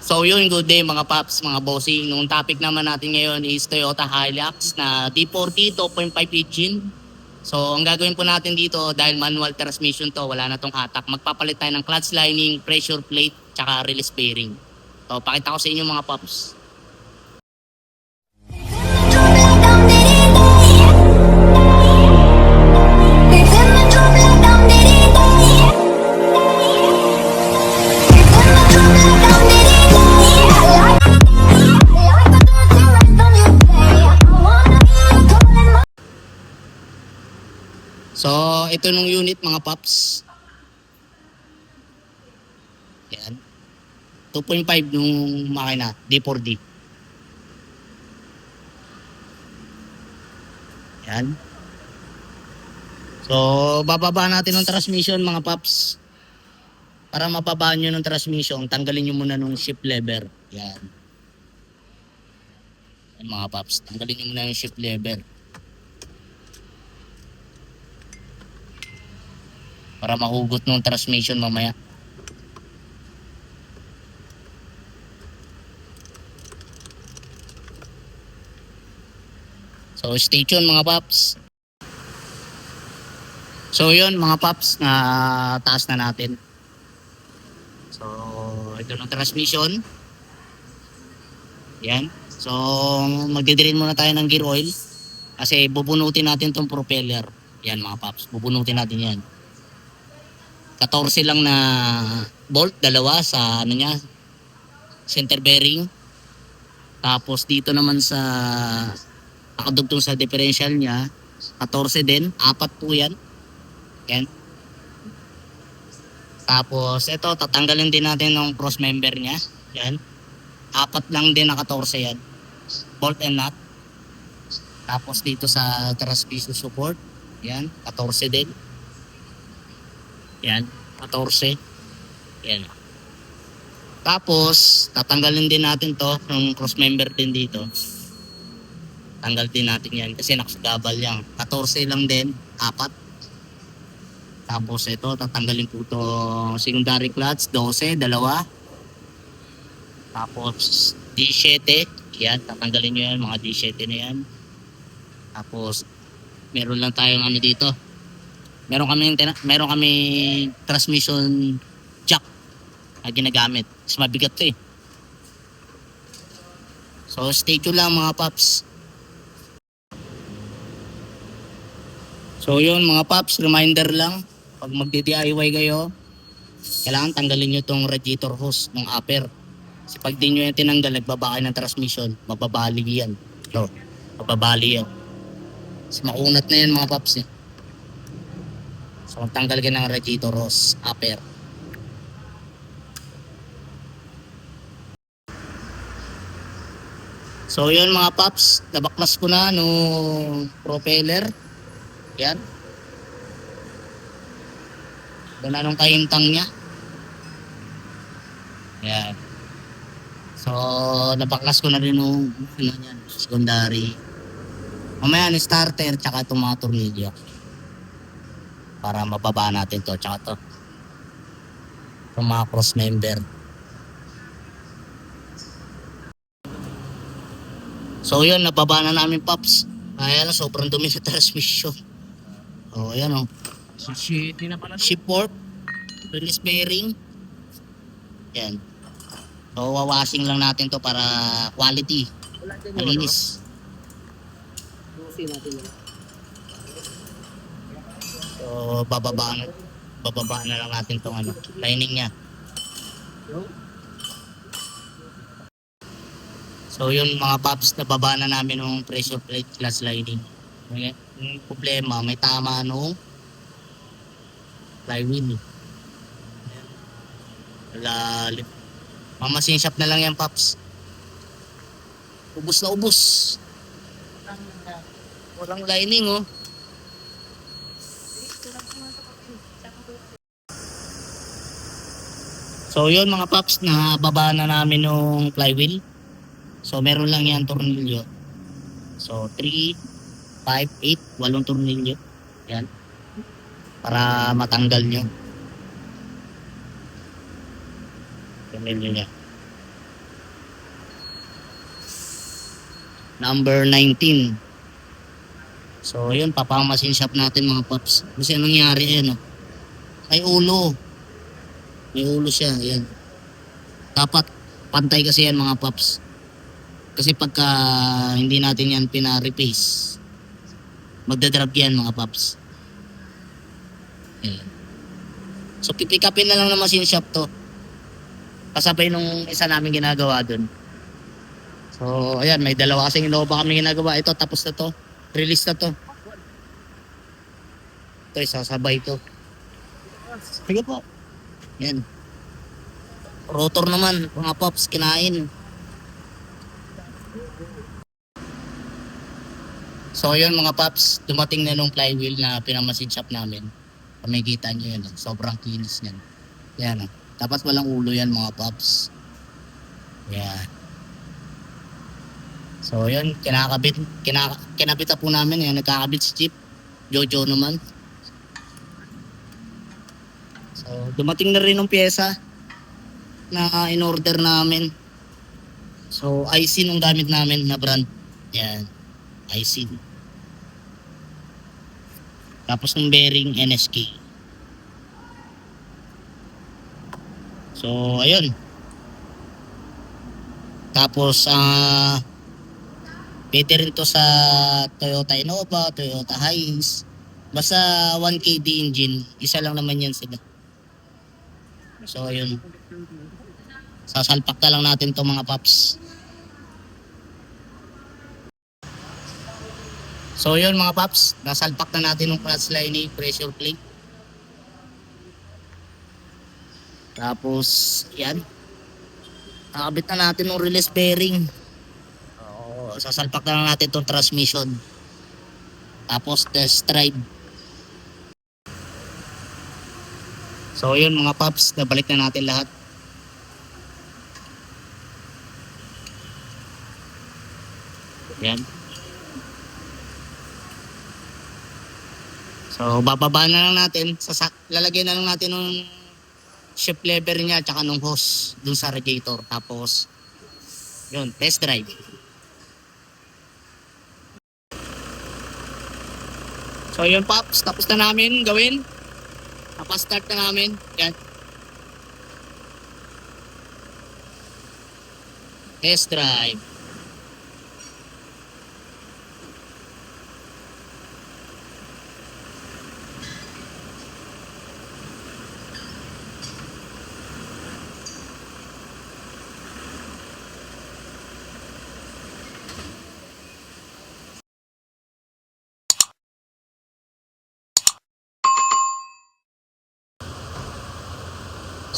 So yun, good day mga paps, mga bossing. Nung topic naman natin ngayon is Toyota Hilux na D40 2.5 engine. So ang gagawin po natin dito, dahil manual transmission to, wala na tong hatak. Magpapalit tayo ng clutch lining, pressure plate, tsaka release bearing. So pakita ko sa inyo mga paps. So, ito nung unit mga paps. Yan. 2.5 nung makina, D4D. Yan. So, bababa natin ng transmission mga paps. Para mababaan nyo ng transmission, tanggalin nyo muna nung shift lever. Yan. Yan mga paps, tanggalin nyo muna yung shift lever. Para mahugot ng transmission mamaya. So stay tuned mga paps. So yun mga paps, na taas na natin. So ito ng transmission. Yan. So magdidirin muna tayo ng gear oil. Kasi bubunutin natin tong propeller. Yan mga paps, bubunutin natin yan. 14 lang na bolt, dalawa sa ano niya, center bearing. Tapos dito naman sa nakadugtong sa differential niya, 14 din, apat po yan. Yan. Tapos ito, tatanggalin din natin ng cross member niya. Yan. Apat lang din na 14 yan. Bolt and nut. Tapos dito sa transmission support, yan, 14 din. Yan, 14. Yan. Tapos, tatanggalin din natin to ng cross member din dito. Tanggal din natin yan kasi nakasagabal yan. 14 lang din, apat. Tapos ito, tatanggalin po to secondary clutch, 12, dalawa. Tapos D7, yan, tatanggalin nyo yan, mga D7 na yan. Tapos, meron lang tayong ano dito. Meron kami transmission jack na ginagamit. Mas mabigat to eh. So stay tuned lang mga paps. So yun mga paps, reminder lang. Pag magdi-DIY kayo, kailangan tanggalin nyo tong radiator hose ng upper. Kasi pag di nyo yan tinanggal, nagbaba kayo ng transmission, mababali yan. So, mababali yan. Kasi makunat na yan mga paps eh. So, tanggal ka ng radiator hose, upper. So, yun mga paps, nabaklas ko na nung propeller. Yan. Doon na nung kahintang niya. Yan. So, nabaklas ko na rin nung secondary. Mamaya, starter, tsaka itong mga tornilyo. Para mababa natin to, tsaka to itong mga cross member. So yun, nababa na namin paps. Ayan, sobrang dumi sa transmission. O ayan o, shift fork, release bearing. Yan. So wawashing lang natin to para quality, malinis. So bababa na lang natin tong ano, lining niya. So yun mga paps, nababa na namin ng pressure plate clutch lining. Okay. Yung problema, may tama nung flywheel. Lalim. Mamasin shop na lang yan paps. Ubus na ubus. Walang lining oh. So yun mga paps, nababa na namin ng flywheel. So meron lang yan tornilyo. So 3, 5, 8, 8 tornilyo. Yan. Para matanggal nyo. Tornilyo niya. number 19. So yun, papamasin shop natin mga paps. Kasi anong nangyari yan, oh. Ay ulo. May ulo siya, yan. Dapat pantay kasi yan mga paps. Kasi pagka hindi natin yan pina-replace, magdadrag yan mga paps. Yan. So pipick upin na lang ng machine shop to. Kasabay nung isa namin ginagawa dun. So ayan, may dalawa kasing Innova kami ginagawa. Ito tapos na to. Release na to. Ito isasabay to. Sige po. Yan. Rotor naman mga paps, kinain. So yun mga paps, dumating na nung flywheel na pinamasin shop namin. Makikita nyo yun, sobrang kinis niyan. Yan, dapat walang ulo yan mga paps. Yan. So yun, kinabit na po namin yan, nagkakabit si Chip. Jojo naman. So dumating na rin ng pyesa na in-order namin. So IC nung gamit namin na brand. Yan, IC. Tapos ng bearing NSK. So ayun. Tapos pwede rin to sa Toyota Innova, Toyota Hiace. Basta 1KD engine, isa lang naman yan sila. So ayun. Sasalpak na lang natin to mga paps. So yun mga paps, nasalpak na natin yung clutch lining, pressure plate. Tapos yan, nakabit na natin yung release bearing. Sasalpak na lang natin itong transmission. Tapos test drive. So yun mga paps, nabalik na natin lahat. Yan. So bababa na lang natin, lalagyan na lang natin ng shift lever niya at saka ng hose dun sa radiator. Tapos yun, test drive. So yun paps, tapos na namin gawin. Napastart na namin. Yan. Test drive.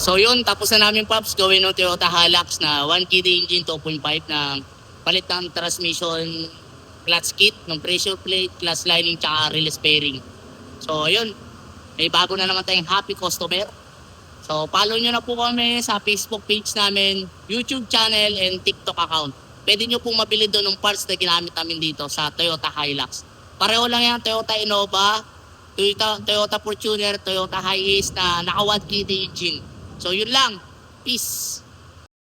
So yun, tapos na namin paps gawin ng Toyota Hilux na 1KD engine 2.5 na palit ng transmission, clutch kit, ng pressure plate, clutch lining, tsaka release bearing. So yun, may bago na naman tayong happy customer. So follow nyo na po kami sa Facebook page namin, YouTube channel, and TikTok account. Pwede nyo pong mabili doon ng parts na ginamit namin dito sa Toyota Hilux. Pareho lang yan, Toyota Innova, Toyota Fortuner, Toyota Hiace na naka 1KD engine. So yun lang. Peace.